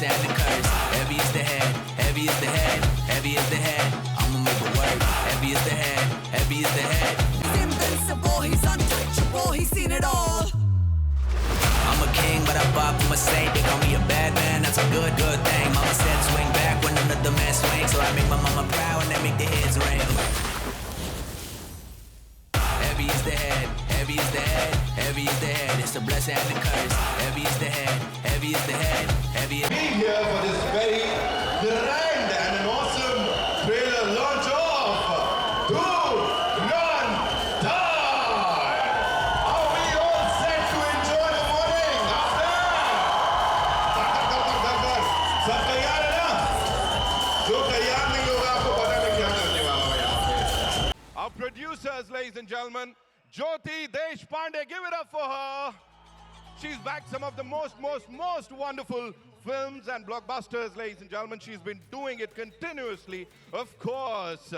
blessing and the curse. Heavy is the head, heavy is the head, heavy is the head. I'ma make it work. Heavy is the head, heavy is the head. He's invincible, he's untouchable, he's seen it all. I'm a king, but I bop from a saint. They call me a bad man, that's a good, good thing. Mama said swing back when another man swings. So I make my mama proud and they make the heads ring. Heavy is the head, heavy is the head, heavy is the head. It's the blessing and the curse. Heavy is the head, heavy is the head, heavy is the head. Being here for this very grand and an awesome trailer launch of Dhurandhar. Are we all set to enjoy the morning out there? सब तैयार है ना? जो तैयार नहीं होगा आपको पता नहीं क्या करने वाला है यहाँ पे. Our producers, ladies and gentlemen, Jyoti Deshpande, give it up for her. She's backed some of the most wonderful films and blockbusters, ladies and gentlemen. She's been doing it continuously. Of course,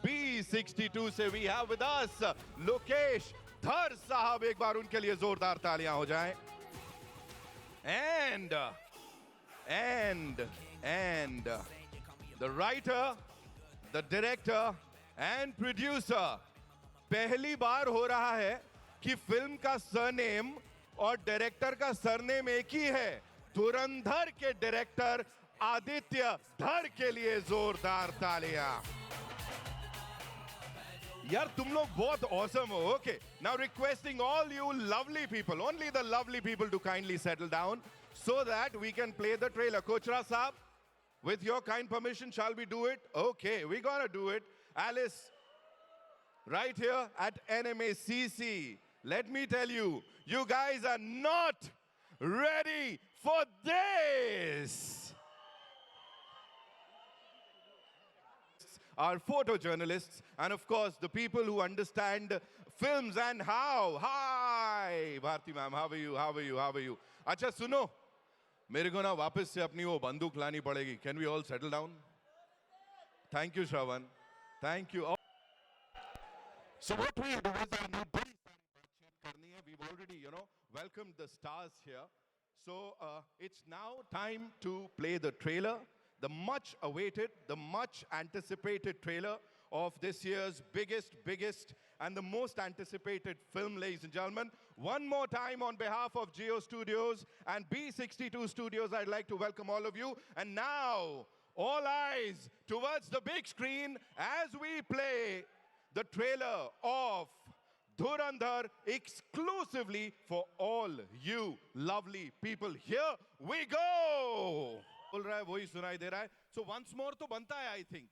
B62 से we have with us Lokesh Dhar साहब. एक बार उनके लिए जोरदार तालियां हो जाएं. And the writer, the director and producer. पहली बार हो रहा है कि फिल्म का सरनेम और डायरेक्टर का सरनेम एक ही है. धुरंधर के डायरेक्टर आदित्य धर के लिए जोरदार तालियां. यार तुम लोग बहुत awesome हो. Okay, now requesting all you lovely people, only the lovely people, to kindly settle down so that we can play the trailer. Kochra Saab, with your kind permission, shall we do it? Okay, we're gonna do it. Alice, right here at NMACC, let me tell you, you guys are not ready for this. Our photojournalists and of course the people who understand films and how. Hi, Bharti ma'am, how are you? How are you? How are you? अच्छा सुनो, मेरे को ना वापस से अपनी वो बंदूक लानी पड़ेगी. Can we all settle down? Thank you, Shravan. Thank you. So what we do is we've already, welcomed the stars here. So it's now time to play the trailer, the much awaited, the much anticipated trailer of this year's biggest and the most anticipated film, ladies and gentlemen. One more time on behalf of Geo Studios and B62 Studios, I'd like to welcome all of you. And now, all eyes towards the big screen as we play the trailer of Dhurandhar exclusively for all you lovely people. Here we go. बोल रहा है वही सुनाई दे रहा है. So once more तो बनता है, I think.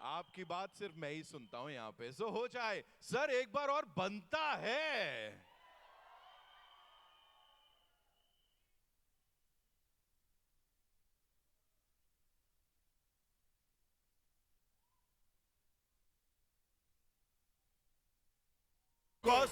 आपकी बात सिर्फ मैं ही सुनता हूं यहाँ पे. So हो जाए सर, एक बार और बनता है. Because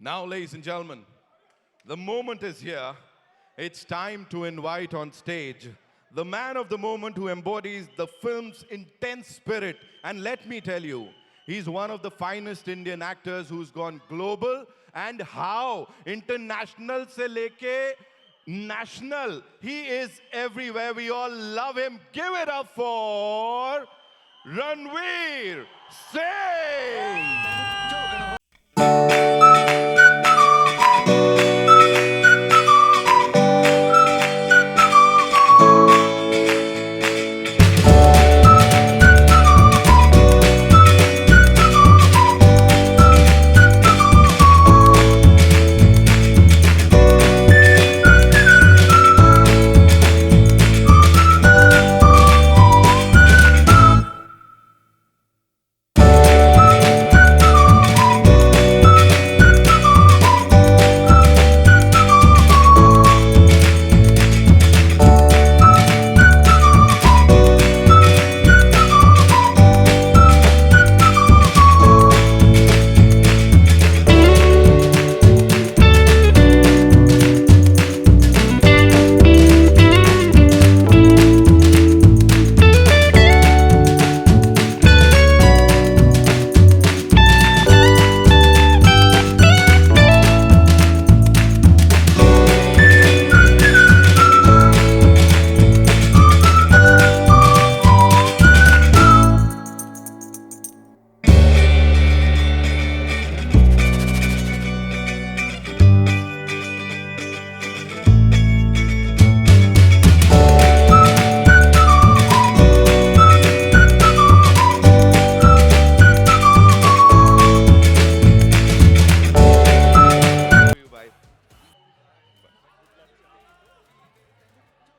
Now, ladies and gentlemen, the moment is here. It's time to invite on stage the man of the moment who embodies the film's intense spirit. And let me tell you, he's one of the finest Indian actors who's gone global. And how? International se leke national. He is everywhere. We all love him. Give it up for Ranveer Singh.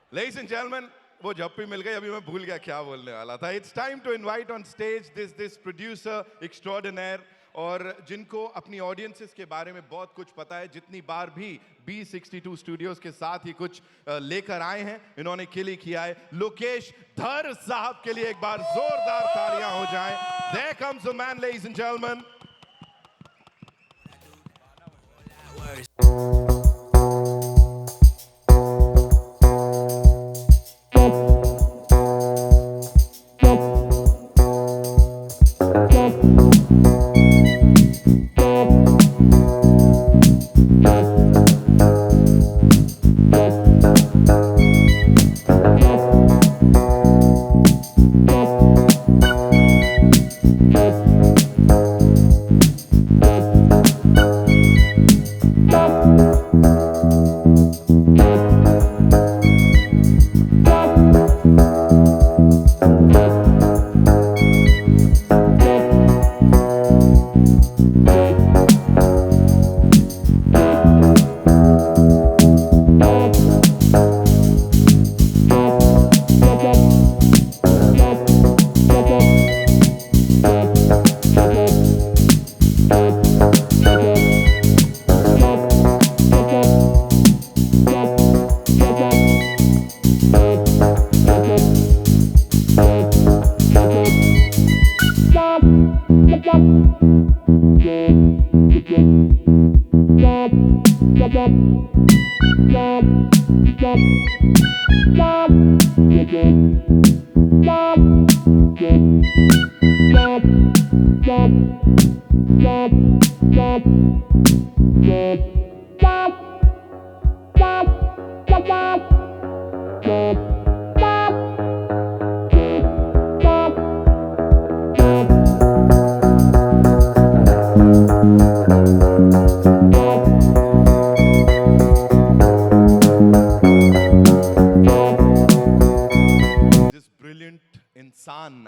Ladies and gentlemen, वो जब भी मिल गई अभी मैं भूल गया क्या बोलने वाला था. It's time to invite on stage this producer extraordinaire और जिनको अपनी audiences के बारे में बहुत कुछ पता है. जितनी बार भी B62 Studios के साथ ही कुछ लेकर आए हैं, इन्होंने किली किया है. लोकेश धर साहब के लिए एक बार जोरदार तालियां हो जाएं. There comes the man, ladies and gentlemen.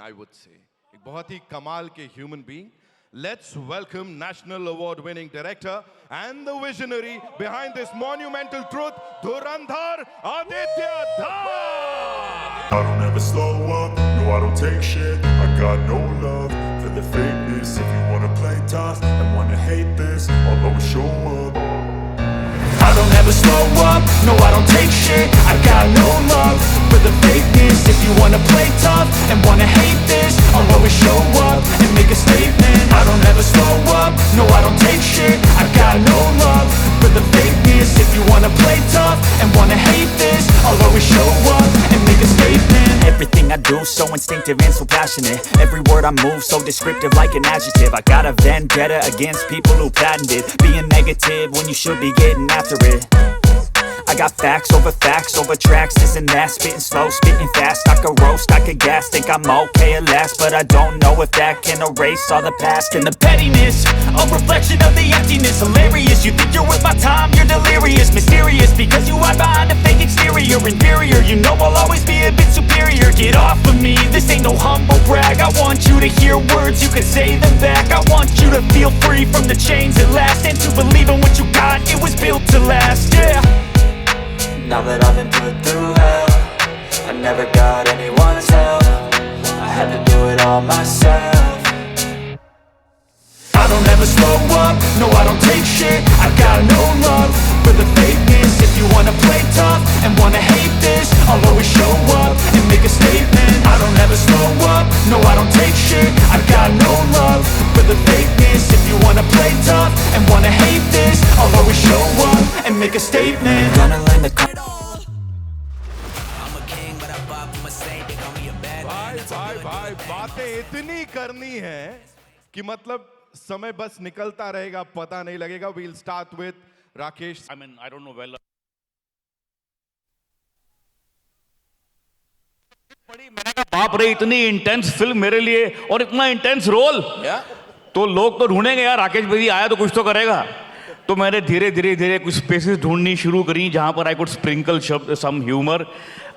I would say. एक बहुत ही कमाल के human being. Let's welcome National Award-winning director and the visionary behind this monumental truth, Dhurandhar Aditya Dhar. I don't ever slow up, no I don't take shit. I got no love for the fakeness. If you wanna play tough and wanna hate this, I'll always show up. I don't ever slow up, no I don't take shit. I got no love for the fakeness. If you wanna play tough and wanna hate this, I'll always show up and make a statement. I don't ever slow up, no I don't take shit. I got no do, so instinctive and so passionate. Every word I move so descriptive like an adjective. I got a vendetta against people who patented being negative when you should be getting after it. I got facts over tracks, this and that. Spitting slow, spitting fast, I could roast, I could gas. Think I'm okay at last, but I don't know if that can erase all the past. And the pettiness, a reflection of the emptiness. Hilarious, you think you're worth my time, you're delirious. Mysterious, because you hide behind a fake exterior. Inferior, you know I'll always be a bit superior. Get off of me, this ain't no humble brag. I want you to hear words, you can say them back. I want you to feel free from the chains at last, and to believe in what you got, it was built to last, yeah. Now that I've been put through hell, I never got anyone's help. I had to do it all myself. I don't ever slow up, no I don't take shit. I got no love for the fakeness. If you wanna play tough and wanna hate this, I'll always show up and make a statement. I don't ever slow up, no I don't take shit. I got no love for the fakeness. If you wanna play tough and wanna hate this, I'll always show up and make a statement. Gonna learn the I'm a king, but I bop, I'm a saint. They call me a bad man. That's a good thing. बातें इतनी करनी है कि मतलब समय बस निकलता रहेगा, पता नहीं लगेगा. We'll start with Rakesh. I mean, I don't know well. मैंने कहा बाप रे इतनी इंटेंस फिल्म मेरे लिए और इतना इंटेंस रोल, तो लोग तो ढूंढेंगे यार राकेश भाई आया तो कुछ तो करेगा. तो मैंने धीरे धीरे कुछ स्पेसेस ढूंढनी शुरू करी जहाँ पर आई कुड स्प्रिंकल शब्द सम ह्यूमर.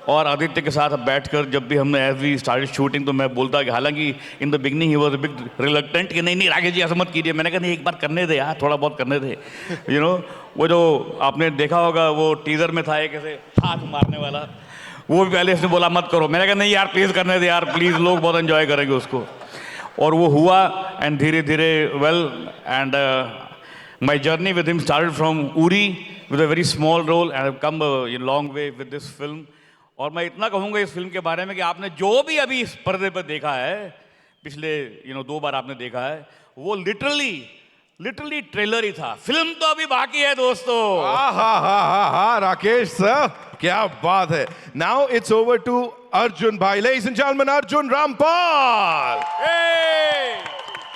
और आदित्य के साथ बैठकर जब भी हमने एज वी स्टार्टेड शूटिंग तो मैं बोलता कि हालांकि in the beginning he was a big reluctant कि नहीं राकेश जी ऐसा मत कीजिए. मैंने कहा नहीं एक बार करने दे यार, थोड़ा बहुत करने दे. यू नो वो जो आपने देखा होगा वो टीजर में था एक ऐसे हाथ मारने वाला, वो भी पहले इसने बोला मत करो. मैंने कहा नहीं यार प्लीज़ करने दे यार प्लीज़, लोग बहुत एंजॉय करेंगे उसको. और वो हुआ एंड धीरे धीरे well and my journey with him started from Uri with a very small role and I've come a long way with this film. और मैं इतना कहूँगा इस फिल्म के बारे में कि आपने जो भी अभी इस पर्दे पर देखा है, पिछले 2 बार आपने देखा है, वो लिटरली ट्रेलर ही था. फिल्म तो अभी बाकी है दोस्तों. हा राकेश सर, क्या बात है. Now it's over to Arjun bhai. Ladies and gentlemen, Arjun Rampal.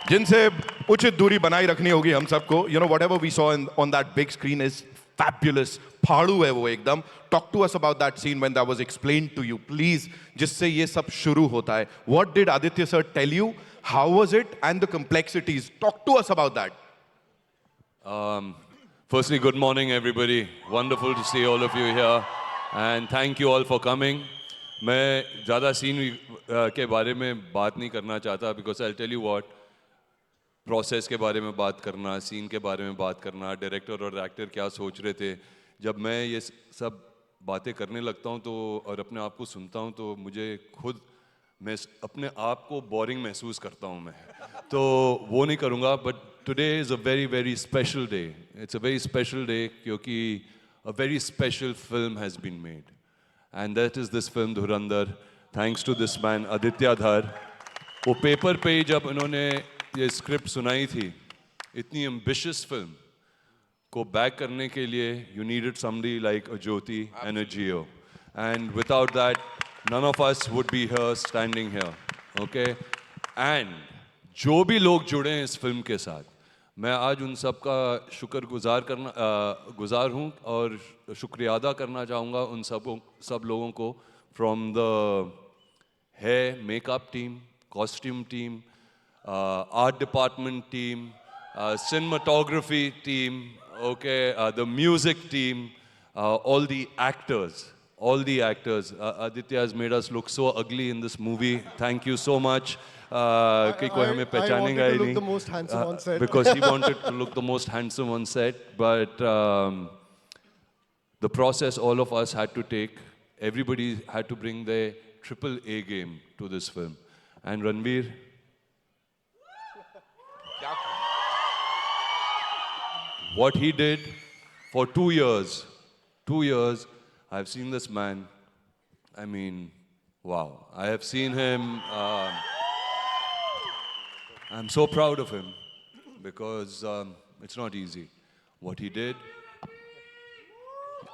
जिनसे उचित दूरी बनाई रखनी होगी हम सबको. Whatever we saw on that big screen is fabulous. फाड़ू है वो एकदम. Talk to us about that scene when that was explained to you, please. जिससे ये सब शुरू होता है. What did Aditya sir tell you? How was it? And the complexities. Talk to us about that. Firstly, good morning, everybody. Wonderful to see all of you here. And thank you all for coming. मैं ज़्यादा scene के बारे में बात नहीं करना चाहता because I'll tell you what. Process के बारे में बात करना, सीन के बारे में बात करना, डायरेक्टर और एक्टर क्या सोच रहे थे. जब मैं ये सब बातें करने लगता हूँ तो और अपने आप को सुनता हूँ तो मुझे खुद मैं अपने आप को बोरिंग महसूस करता हूँ मैं. तो वो नहीं करूँगा. But today is a very very special day. It's a very special day क्योंकि a very special film has been made and that is this film Dhurandhar. Thanks to this man Aditya Dhar. वो पेपर पे जब इन्होंने ये स्क्रिप्ट सुनाई थी, इतनी ambitious film को बैक करने के लिए you needed somebody like a Jyoti and a Jio. And without that none of us would be here standing here. Okay. And जो भी लोग जुड़े हैं इस फिल्म के साथ, मैं आज उन सब का गुजार हूँ और शुक्रिया अदा करना चाहूँगा उन सब लोगों को. From the hair makeup team, costume team, art department team, cinematography team, okay, the music team, all the actors. Aditya has made us look so ugly in this movie. Thank you so much. कि कोई हमें पहचानेगा ही नहीं. Because he wanted to look the most handsome on set. But the process all of us had to take. Everybody had to bring their AAA game to this film. And Ranveer, what he did for 2 years, I've seen this man. I mean, wow. I have seen him. I'm so proud of him because it's not easy what he did.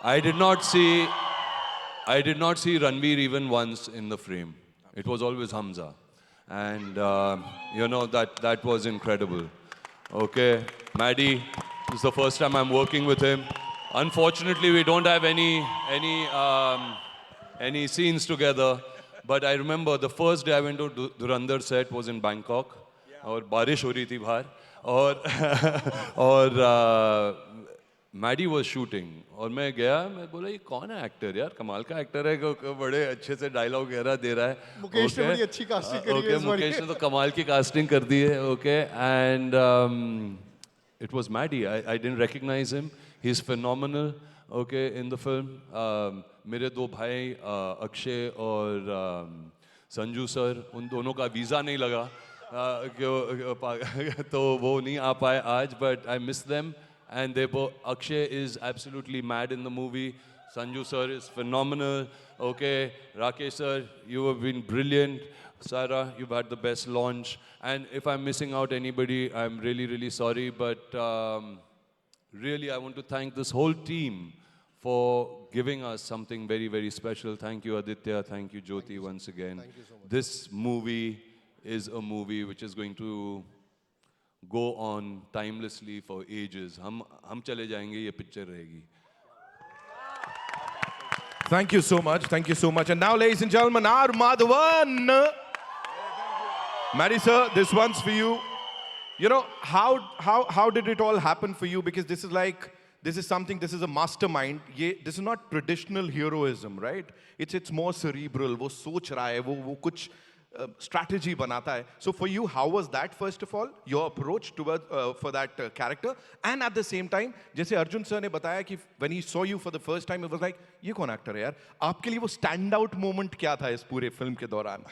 I did not see Ranveer even once in the frame. it was always Hamza. And, you know, that was incredible. Okay, Maddie, this is the first time I'm working with him. Unfortunately, we don't have any scenes together. But I remember the first day I went to Dhurandhar set was in Bangkok. और बारिश हो रही थी बाहर और Maddie was shooting और मैं गया मैं बोला ये कौन है एक्टर यार कमाल का एक्टर है बड़े अच्छे से डायलॉग वगैरह दे रहा है मुकेश ने बड़ी अच्छी कास्टिंग करी है इस बार मुकेश ने तो कमाल की कास्टिंग कर दी है okay and it was Maddy I didn't recognise him he is phenomenal okay in the film मेरे दो भाई अक्षय और संजू सर उन दोनों का वीज़ा नहीं लगा तो वो नहीं आ पाए आज but I miss them and they both, Akshay is absolutely mad in the movie. Sanju sir is phenomenal. Okay, Rakesh sir, you have been brilliant. Sara, you've had the best launch. And if I'm missing out anybody, I'm really, really sorry. But really, I want to thank this whole team for giving us something very, very special. Thank you, Aditya. Thank you, Jyoti, once again. Thank you so much. This movie is a movie which is going to go on timelessly for ages. हम चले जाएंगे ये picture रहेगी. Thank you so much. Thank you so much. And now, ladies and gentlemen, our Madhavan. Maddie sir, this one's for you. You know, how did it all happen for you? Because this is something, this is a mastermind. This is not traditional heroism, right? It's more cerebral. वो सोच रहा है, वो कुछ strategy banata hai. So for you, how was that first of all, your approach towards for that character? And at the same time, जैसे Arjun sir ने बताया कि when he saw you for the first time, it was like, ये कौन actor है यार? आपके लिए वो stand out moment क्या था इस पूरे film के दौरान?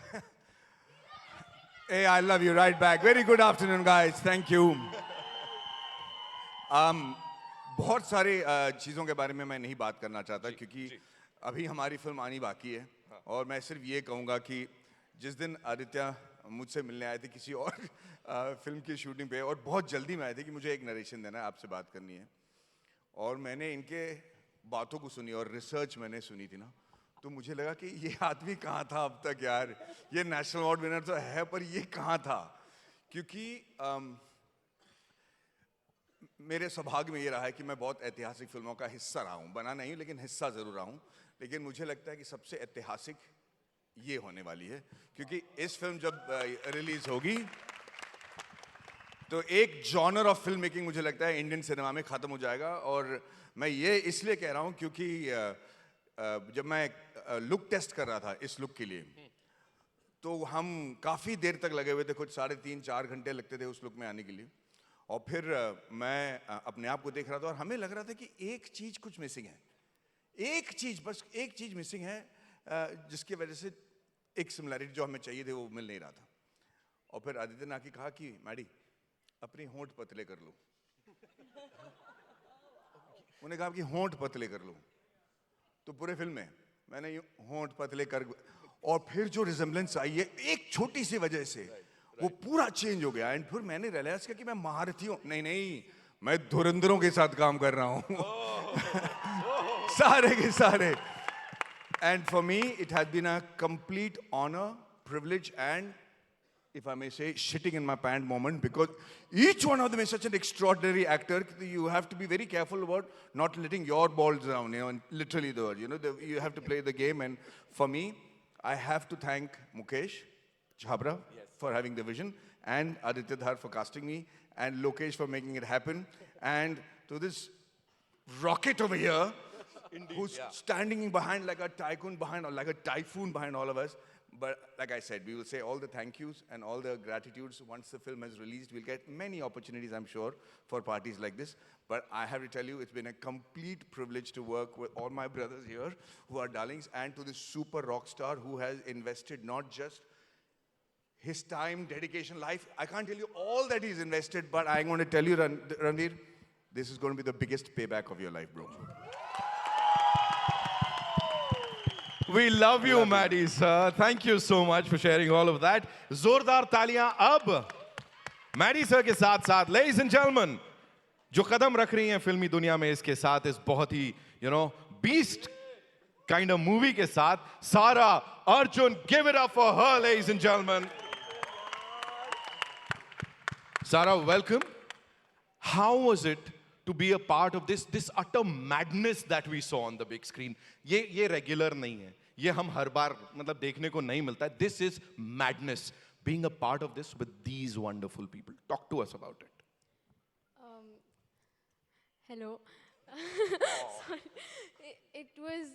Hey, I love you right back. Very good afternoon, guys. Thank you. बहुत सारे चीज़ों के बारे में मैं नहीं बात करना चाहता क्योंकि अभी हमारी फिल्म आनी बाकी है और मैं सिर्फ ये कहूँगा कि जिस दिन आदित्य मुझसे मिलने आए थे किसी और फिल्म की शूटिंग पे और बहुत जल्दी में आए थे कि मुझे एक नरेशन देना है आपसे बात करनी है और मैंने इनके बातों को सुनी और रिसर्च मैंने सुनी थी ना तो मुझे लगा कि ये आदमी कहाँ था अब तक यार ये नेशनल अवार्ड विनर तो है पर ये कहाँ था क्योंकि मेरे सौभाग्य में ये रहा है कि मैं बहुत ऐतिहासिक फिल्मों का हिस्सा रहा हूँ बना नहीं लेकिन हिस्सा ज़रूर रहा हूँ लेकिन मुझे लगता है कि सबसे ऐतिहासिक ये होने वाली है क्योंकि इस फिल्म जब रिलीज होगी तो एक जॉनर ऑफ फिल्म मेकिंग मुझे लगता है इंडियन सिनेमा में ख़त्म हो जाएगा और मैं ये इसलिए कह रहा हूँ क्योंकि जब मैं लुक टेस्ट कर रहा था इस लुक के लिए तो हम काफ़ी देर तक लगे हुए थे कुछ 3.5-4 घंटे लगते थे उस लुक में आने के लिए और फिर मैं अपने आप को देख रहा था और हमें लग रहा था कि एक चीज़ कुछ मिसिंग है बस एक चीज़ मिसिंग है जिसकी वजह से एक सिमिलैरिटी जो हमें चाहिए थे वो मिल नहीं रहा था और फिर आदित्य ने आके कहा कि मैडी अपनी होंठ पतले कर लो उन्हें कहा कि होंठ पतले कर लो तो पूरे फिल्म में मैंने होंठ पतले कर और फिर जो रिजेम्बलेंस आई है एक छोटी सी वजह से वो पूरा चेंज हो गया एंड फिर मैंने रियलाइज किया कि मैं महारथी हूँ नहीं मैं धुरंधरों के साथ काम कर रहा हूँ सारे के सारे And for me, it has been a complete honor, privilege, and if I may say, shitting in my pants moment because each one of them is such an extraordinary actor. You have to be very careful about not letting your balls down, and literally the word, you have to play the game. And for me, I have to thank Mukesh Chhabra for having the vision and Aditya Dhar for casting me and Lokesh for making it happen. And to this rocket over here, Indeed, who's standing behind like a tycoon behind or like a typhoon behind all of us. But like I said, we will say all the thank yous and all the gratitudes once the film is released. We'll get many opportunities, I'm sure, for parties like this. But I have to tell you, it's been a complete privilege to work with all my brothers here who are darlings and to this super rock star who has invested not just his time, dedication, life. I can't tell you all that he's invested, but I'm going to tell you, Ranveer, this is going to be the biggest payback of your life, bro. We love you, Maddie sir. Thank you so much for sharing all of that. जोरदार तालियां अब Maddie sir के साथ साथ, ladies and gentlemen, जो कदम रख रही हैं फिल्मी दुनिया में इसके साथ इस बहुत ही बीस्ट kind of movie के साथ Sara Arjun. Give it up for her, ladies and gentlemen. Sara, welcome. How was it to be a part of this utter madness that we saw on the big screen? ये regular नहीं है. ये हम हर बार मतलब देखने को नहीं मिलता है. This is madness. Being a part of this with these wonderful people. Talk to us about it. Hello. Sorry. It was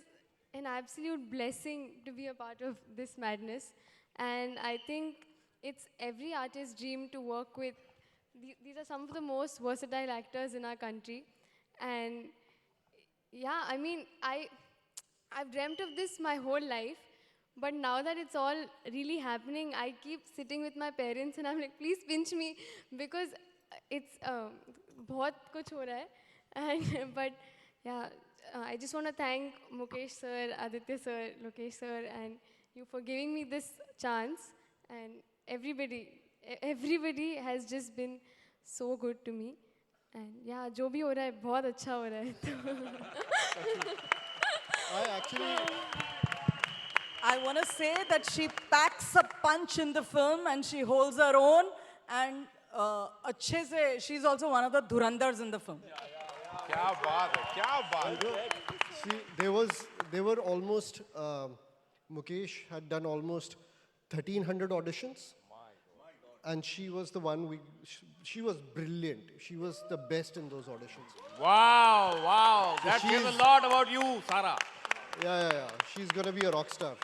an absolute blessing to be a part of this madness. And I think it's every artist's dream to work with. These are some of the most versatile actors in our country. And yeah, I mean, I've dreamt of this my whole life. But now that it's all really happening, I keep sitting with my parents and I'm like, please pinch me, because it's बहुत कुछ हो रहा है. And but yeah, I just want to thank Mukesh sir, Aditya sir, Lokesh sir, and you for giving me this chance. And everybody has just been so good to me. And yeah, जो भी हो रहा है बहुत अच्छा हो रहा है. I want to say that she packs a punch in the film and she holds her own, and अच्छे से she's also one of the Dhurandhars in the film. क्या बात है, क्या बात है. See, there were almost, Mukesh had done almost 1,300 auditions. And she was the one, she was brilliant. She was the best in those auditions. Wow. So That says a lot about you, Sara. Yeah. She's going to be a rock star.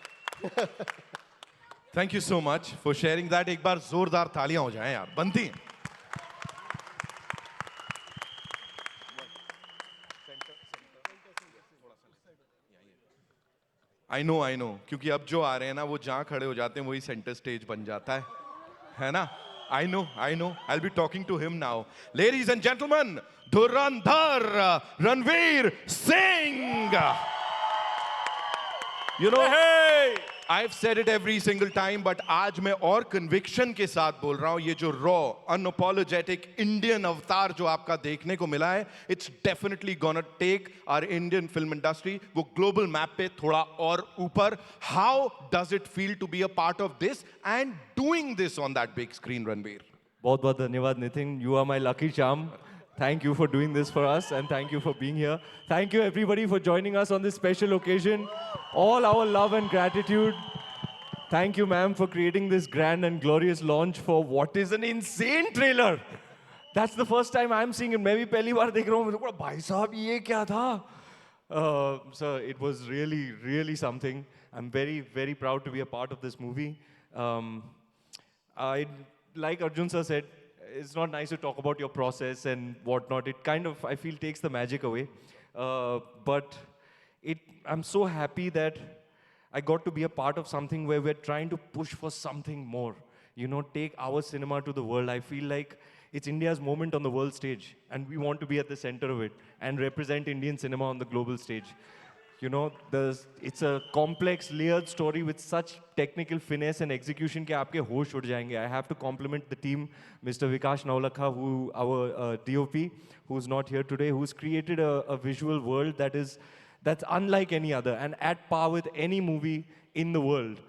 Thank you so much for sharing that. एक बार जोरदार तालियां हो जाएं यार, बनती हैं. I know, क्योंकि अब जो आ रहे हैं ना वो जहाँ खड़े हो जाते हैं वही सेंटर स्टेज बन जाता है ना? I know. I'll be talking to him now. Ladies and gentlemen, Dhurandhar, Ranveer Singh. You know, hey, I've said it every single time, but आज मैं और conviction के साथ बोल रहा हूँ. ये जो raw, unapologetic Indian avatar जो आपका देखने को मिला है, it's definitely gonna take our Indian film industry वो global map पे थोड़ा और ऊपर. How does it feel to be a part of this and doing this on that big screen, Ranveer? बहुत धन्यवाद Nitin. You are my lucky charm. Thank you for doing this for us, and thank you for being here. Thank you everybody for joining us on this special occasion. All our love and gratitude. Thank you, ma'am, for creating this grand and glorious launch for what is an insane trailer. That's the first time I'm seeing it. मैं भी पहली बार देख रहा हूँ. मुझे भाई साहब ये क्या था? So it was really something. I'm very proud to be a part of this movie. Like Arjun sir said, it's not nice to talk about your process and whatnot. It kind of, I feel, takes the magic away. But I'm so happy that I got to be a part of something where we're trying to push for something more. You know, take our cinema to the world. I feel like it's India's moment on the world stage, and we want to be at the center of it and represent Indian cinema on the global stage. You know, it's a complex, layered story with such technical finesse and execution that aapke hosh ud jayenge. I have to compliment the team, Mr. Vikash Naulakha, our DOP, who's not here today, who's created a visual world that's unlike any other and at par with any movie in the world.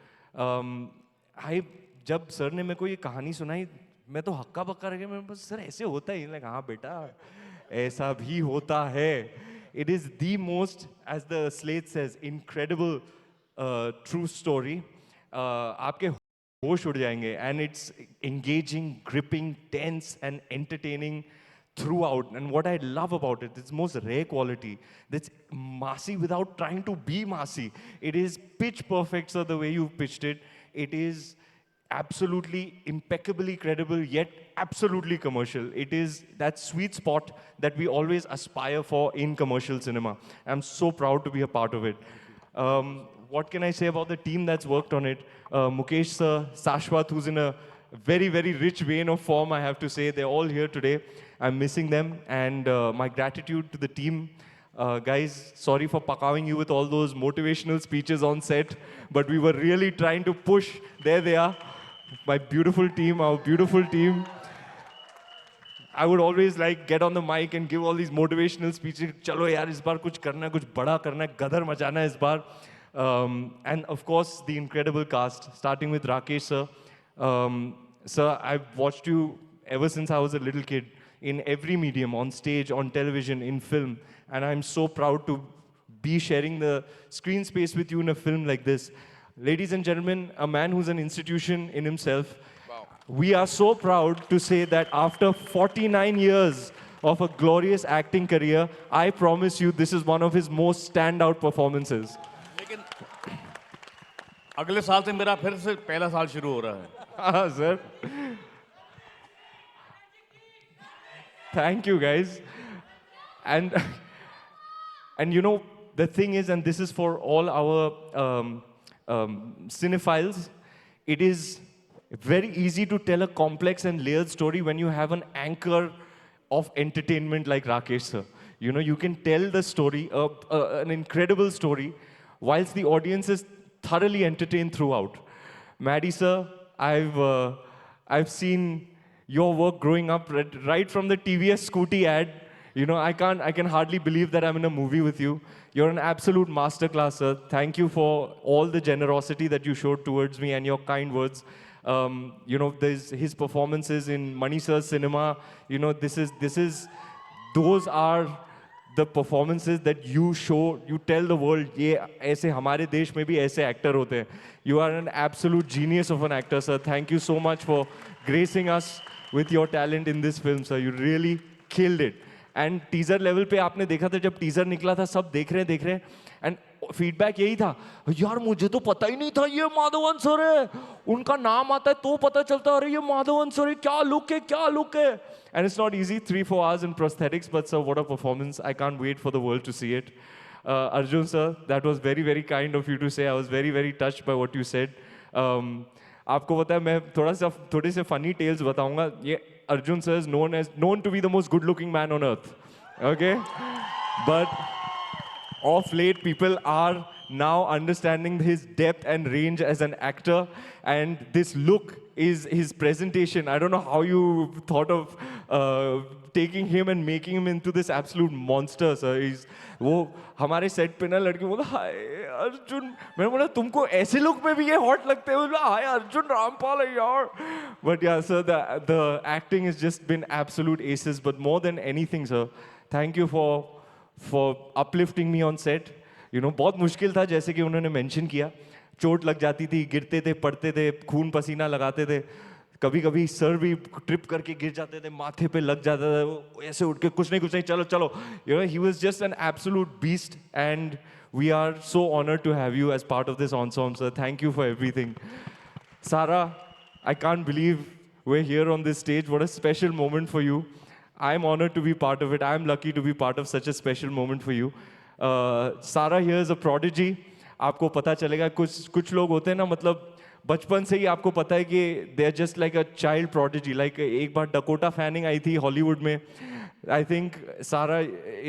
जब sir ने मेरे को ये कहानी सुनाई, मैं तो हक्का बक्का रह गया. मैं बस सर ऐसे होता है. like हाँ बेटा, ऐसा भी होता है. It is the most, as the slate says, incredible true story. आपके होश उड़ जाएंगे, and it's engaging, gripping, tense, and entertaining throughout. And what I love about it, it's most rare quality. That's massy without trying to be massy. It is pitch perfect, sir, the way you've pitched it. It is absolutely impeccably credible, yet absolutely commercial. It is that sweet spot that we always aspire for in commercial cinema. I'm so proud to be a part of it. What can I say about the team that's worked on it? Mukesh sir, Sashwat, who's in a very rich vein of form, I have to say. They're all here today. I'm missing them. And my gratitude to the team. Guys, sorry for pakawing you with all those motivational speeches on set, but we were really trying to push. There they are. My beautiful team, our beautiful team. I would always like get on the mic and give all these motivational speeches. Chalo yaar, is baar kuch karna hai, kuch bada karna hai, gadar machana hai is baar. And of course, the incredible cast, starting with Rakesh sir. Sir, I've watched you ever since I was a little kid, in every medium, on stage, on television, in film. And I'm so proud to be sharing the screen space with you in a film like this. Ladies and gentlemen, a man who's an institution in himself. Wow. We are so proud to say that after 49 years of a glorious acting career, I promise you this is one of his most standout performances. लेकिन अगले साल से मेरा फिर से पहला साल शुरू हो रहा है. हाँ sir. Thank you guys. And you know, the thing is, and this is for all our cinephiles, it is very easy to tell a complex and layered story when you have an anchor of entertainment like Rakesh sir. You know, you can tell the story, an incredible story, whilst the audience is thoroughly entertained throughout. Maddie sir, I've seen your work growing up right from the TVS Scooty ad. You know, I can hardly believe that I'm in a movie with you. You're an absolute masterclass, sir. Thank you for all the generosity that you showed towards me and your kind words. You know, there's his performances in Mani sir's cinema. You know, those are the performances that you show, you tell the world, ये ऐसे हमारे देश में भी ऐसे actor होते हैं. You are an absolute genius of an actor, sir. Thank you so much for gracing us with your talent in this film, sir. You really killed it. And teaser level पे आपने देखा था जब teaser निकला था सब देख रहे हैं and feedback यही था यार मुझे तो पता ही नहीं था ये माधवन सर है उनका नाम आता है तो पता चलता अरे ये माधवन सर है क्या look है and it's not easy 3-4 hours in prosthetics but sir what a performance I can't wait for the world to see it. Arjun sir, that was very very kind of you to say. I was very very touched by what you said. आपको पता है मैं थोड़े से funny tales बताऊंगा. ये Arjun sir is known to be the most good-looking man on earth. Okay, but of late people are now understanding his depth and range as an actor, and this look is his presentation. I don't know how you thought of taking him and making him into this absolute monster, sir. वो हमारे set पे ना लड़की बोला हाय अर्जुन मैंने बोला तुमको ऐसे लुक में भी ये हॉट लगते हैं बोला हाय अर्जुन रामपाल है यार but yeah sir the acting has just been absolute aces but more than anything sir thank you for uplifting me on set you know बहुत मुश्किल था जैसे कि उन्होंने mention किया चोट लग जाती थी गिरते थे पड़ते थे खून पसीना लगाते थे कभी कभी सर भी ट्रिप करके गिर जाते थे माथे पे लग जाता था ऐसे उठ के कुछ नहीं चलो you know he was just an absolute beast and we are so honored to have you as part of this ensemble sir thank you for everything. Sara, I can't believe we're here on this stage. What a special moment for you. I'm honored to be part of it. I'm lucky to be part of such a special moment for you. Sara here is a prodigy. आपको पता चलेगा कुछ लोग होते हैं ना मतलब बचपन से ही आपको पता है कि they are just like a child prodigy. Like एक बार Dakota Fanning आई थी हॉलीवुड में. I think Sara,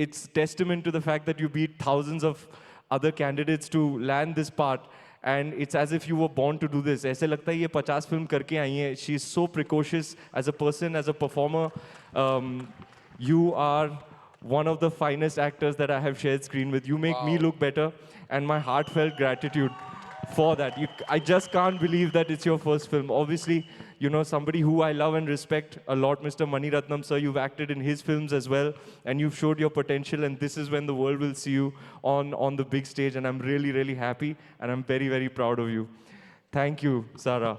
it's testament to the fact that you beat thousands of other candidates to land this part. And it's as if you were born to do this. ऐसे लगता है ये 50 film करके आई हैं. She is so precocious as a person, as a performer. You are one of the finest actors that I have shared screen with. You make me look better, and my heartfelt gratitude for that. I just can't believe that it's your first film. Obviously, you know, somebody who I love and respect a lot, Mr. Mani Ratnam, sir, you've acted in his films as well, and you've showed your potential, and this is when the world will see you on the big stage, and I'm really, really happy, and I'm very, very proud of you. Thank you, Sara.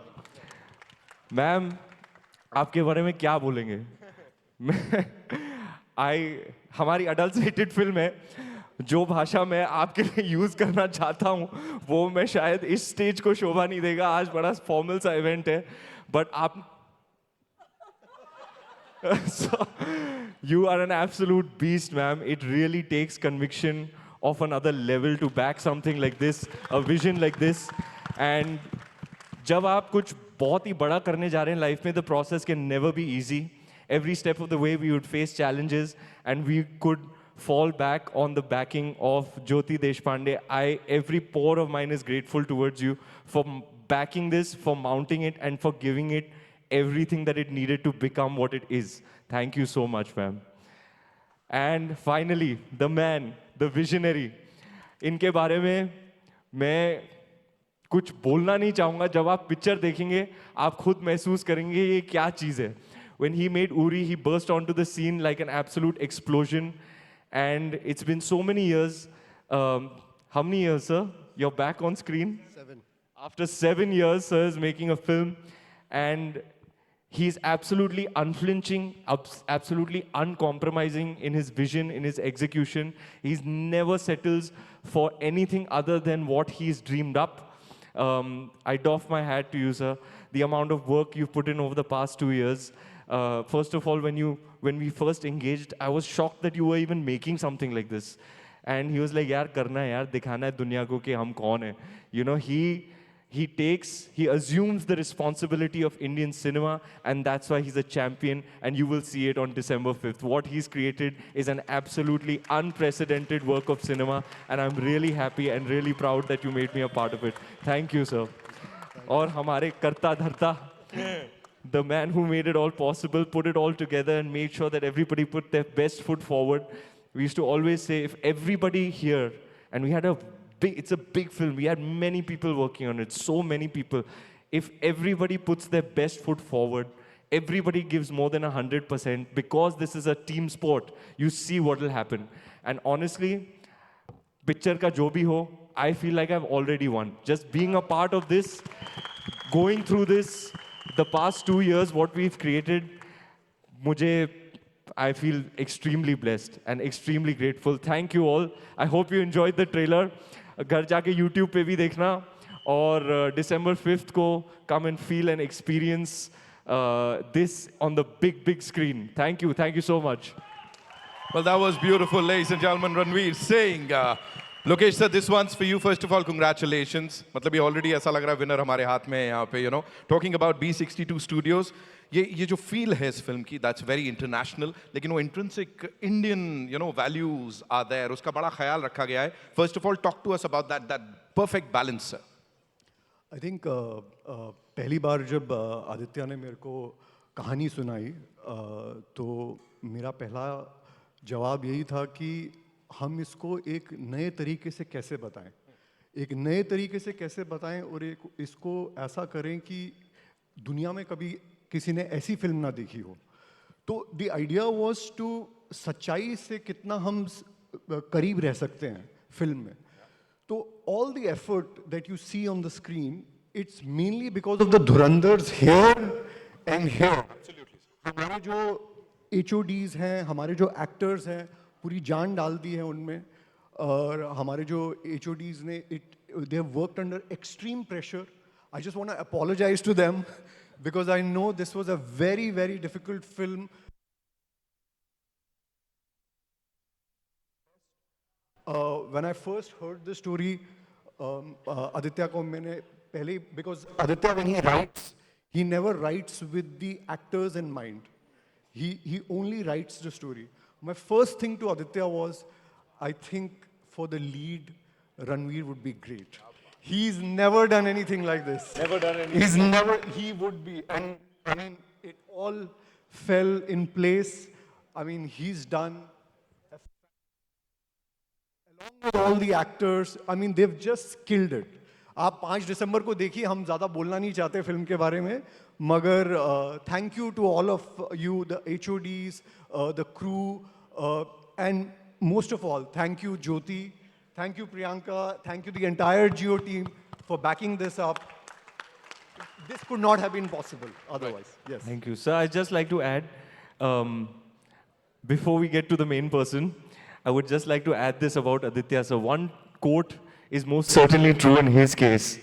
Ma'am, आपके बारे में क्या बोलेंगे? हमारी adult rated film है, जो भाषा मैं आपके लिए यूज करना चाहता हूँ वो मैं शायद इस स्टेज को शोभा नहीं देगा आज बड़ा फॉर्मल सा इवेंट है बट आप so, you are an absolute beast ma'am it really takes conviction of another level to back something like this a vision like this and जब आप कुछ बहुत ही बड़ा करने जा रहे हैं लाइफ में the process can never be easy every step of the way we would face challenges and we could fall back on the backing of Jyoti Deshpande. Every pore of mine is grateful towards you for backing this, for mounting it, and for giving it everything that it needed to become what it is. Thank you so much, ma'am. And finally, the man, the visionary. इनके बारे में मैं कुछ बोलना नहीं चाहूँगा, जब आप पिक्चर देखेंगे आप खुद महसूस करेंगे ये क्या चीज़ है. When he made Uri, he burst onto the scene like an absolute explosion. And it's been so many years. How many years, sir? You're back on screen? 7. After 7 years, sir is making a film. And he's absolutely unflinching, absolutely uncompromising in his vision, in his execution. He's never settles for anything other than what he's dreamed up. I doff my hat to you, sir. The amount of work you've put in over the past 2 years. First of all, when we first engaged, I was shocked that you were even making something like this. And he was like, "Yaar, karna hai, yaar, dikhana hai dunya ko ki hum kaun hai." You know, he assumes the responsibility of Indian cinema, and that's why he's a champion, and you will see it on December 5th. What he's created is an absolutely unprecedented work of cinema, and I'm really happy and really proud that you made me a part of it. Thank you, sir. Aur hamare karta dharta, the man who made it all possible, put it all together and made sure that everybody put their best foot forward. We used to always say, if everybody here, and we had it's a big film, we had many people working on it, so many people. If everybody puts their best foot forward, everybody gives more than 100%, because this is a team sport, you see what will happen. And honestly, picture ka jo bhi ho, I feel like I've already won. Just being a part of this, going through this, the past 2 years, what we've created, I feel extremely blessed and extremely grateful. Thank you all. I hope you enjoyed the trailer. घर जाके YouTube पे भी देखना, और December 5th को come and feel and experience this on the big screen. Thank you so much. Well, that was beautiful, ladies and gentlemen. Ranveer Singh. Lokesh sir, this one's for you. First of all, congratulations. मतलब ये already ऐसा लग रहा है winner हमारे हाथ में है यहाँ पे, you know. Talking about B62 Studios, ये जो feel है इस film की, that's very international. लेकिन वो intrinsic Indian, you know, values are there. उसका बड़ा ख्याल रखा गया है. First of all, talk to us about that perfect balance, sir. I think पहली बार जब आदित्य ने मेरे को कहानी सुनाई, तो मेरा पहला जवाब यही था कि हम इसको एक नए तरीके से कैसे बताएं, और इसको ऐसा करें कि दुनिया में कभी किसी ने ऐसी फिल्म ना देखी हो. तो द आइडिया वाज टू सच्चाई से कितना हम करीब रह सकते हैं फिल्म में. तो all the effort that you see on the screen, it's mainly because of the Dhurandhars here and here. हमारे जो HODs हैं, हमारे जो एक्टर्स हैं, पूरी जान डाल दी है उनमें, और हमारे जो HODs ने they have worked under extreme pressure. I just want to apologize to them because I know this was a very difficult film. When I first heard the story, Aditya ko maine pehle, because Aditya, when he writes, he never writes with the actors in mind. He only writes the story. My first thing to Aditya was, I think for the lead, Ranveer would be great. He's never done anything like this. Never done anything. He would be. And I mean, it all fell in place. I mean, he's done, along with all the actors, I mean, they've just killed it. आप 5 दिसंबर को देखिए, हम ज़्यादा बोलना नहीं चाहते film के बारे में, मगर thank you to all of you, the HODs, the crew, and most of all, thank you Jyoti, thank you Priyanka, thank you the entire Geo team for backing this up. This could not have been possible otherwise. Yes. Thank you. Sir, I'd just like to add, before we get to the main person, I would just like to add this about Aditya. So one quote is most certainly true in his case,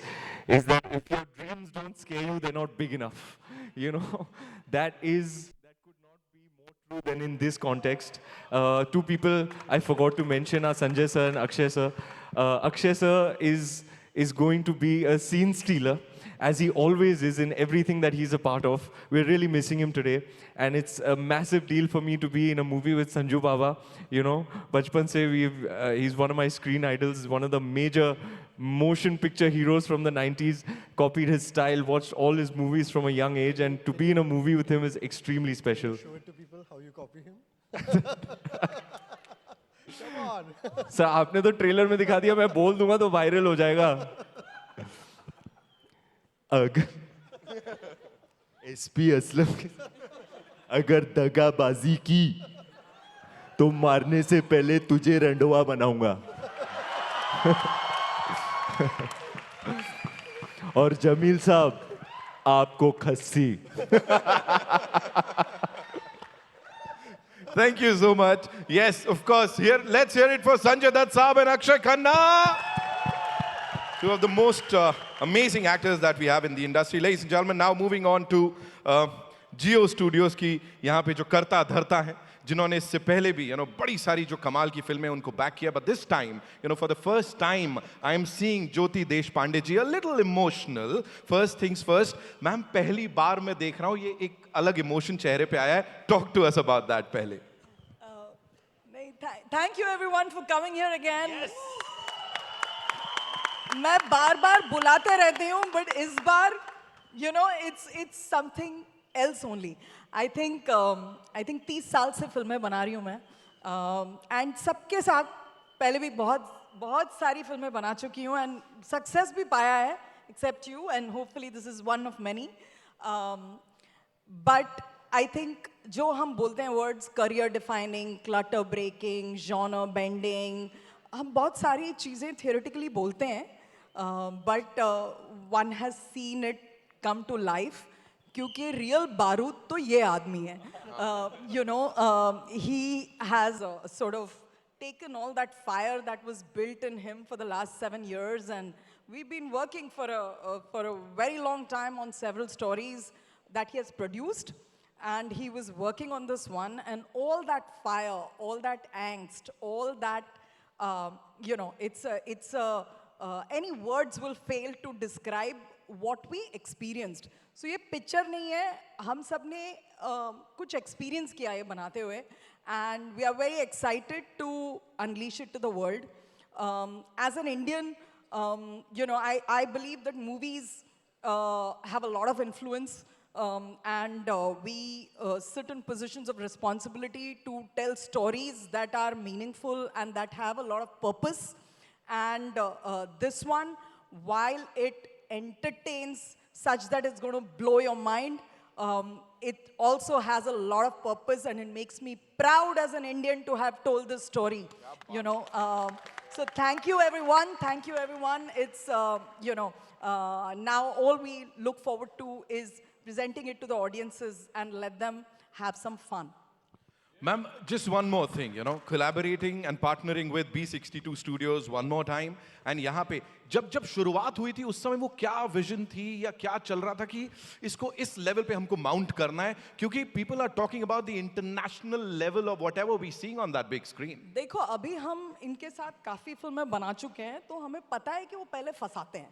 is that if your dreams don't scare you, they're not big enough. You know, that could not be more true than in this context. 2 people I forgot to mention are Sanjay sir and Akshay sir. Akshay sir is going to be a scene stealer, as he always is in everything that he's a part of. We're really missing him today. And it's a massive deal for me to be in a movie with Sanju Baba. You know, Bachpan se he's one of my screen idols, one of the major motion picture heroes from the 90s, copied his style, watched all his movies from a young age, and to be in a movie with him is extremely special. Show it to people how you copy him. Come on. Sir आपने तो trailer में दिखा दिया, मैं बोल दूंगा तो viral हो जाएगा. एसपी असलम अगर दगाबाजी की तो मारने से पहले तुझे रंडवा बनाऊंगा. और जमील साहब आपको खस्सी. Thank you so much. Yes, of course. Here, let's hear it for Sanjay Dutt Saab and Akshay Khanna. Two of the most amazing actors that we have in the industry. Ladies and gentlemen, now moving on to Jio Studios की यहाँ पे जो करता धरता है, जिन्होंने इससे पहले भी बड़ी सारी जो कमाल की फिल्में उनको बैक किया, but this time for the first time I am seeing Jyoti Deshpande ji a little emotional. First things first, ma'am पहली बार मैं देख रहा हूँ ये एक अलग इमोशन चेहरे पे आया है. Talk to us about that पहले. Thank you everyone for coming here again. Yes. मैं बार-बार बुलाते रहती हूँ, but इस बार it's something else only. I think 30 साल से फिल्में बना रही हूँ मैं, and सबके साथ पहले भी बहुत सारी फिल्में बना चुकी हूँ and success भी पाया है, except you, and hopefully this is one of many. But I think जो हम बोलते हैं words career defining, clutter breaking, genre bending, हम बहुत सारी चीज़ें theoretically बोलते हैं, but one has seen it come to life. क्योंकि real बारूद तो ये आदमी है. He has sort of taken all that fire that was built in him for the last 7 years, and we've been working for a very long time on several stories that he has produced, and he was working on this one, and all that fire, all that angst, all that any words will fail to describe what we experienced. So ये picture नहीं है, हम सब ने कुछ experience किया है बनाते हुए, and we are very excited to unleash it to the world. As an Indian, I believe that movies have a lot of influence, and we sit in positions of responsibility to tell stories that are meaningful and that have a lot of purpose. And this one, while it entertains such that it's going to blow your mind, it also has a lot of purpose, and it makes me proud as an Indian to have told this story. So thank you everyone, thank you everyone. It's now all we look forward to is presenting it to the audiences and let them have some fun. Ma'am, just one more thing, collaborating and partnering with B62 Studios one more time. And यहाँ पे जब शुरुआत हुई थी उस समय वो क्या विजन थी या क्या चल रहा था कि इसको इस लेवल पे हमको माउंट करना है, क्योंकि people are talking about the international level of whatever we seeing on that big screen. देखो अभी हम इनके साथ काफी फिल्में बना चुके हैं, तो हमें पता है कि वो पहले फंसाते हैं.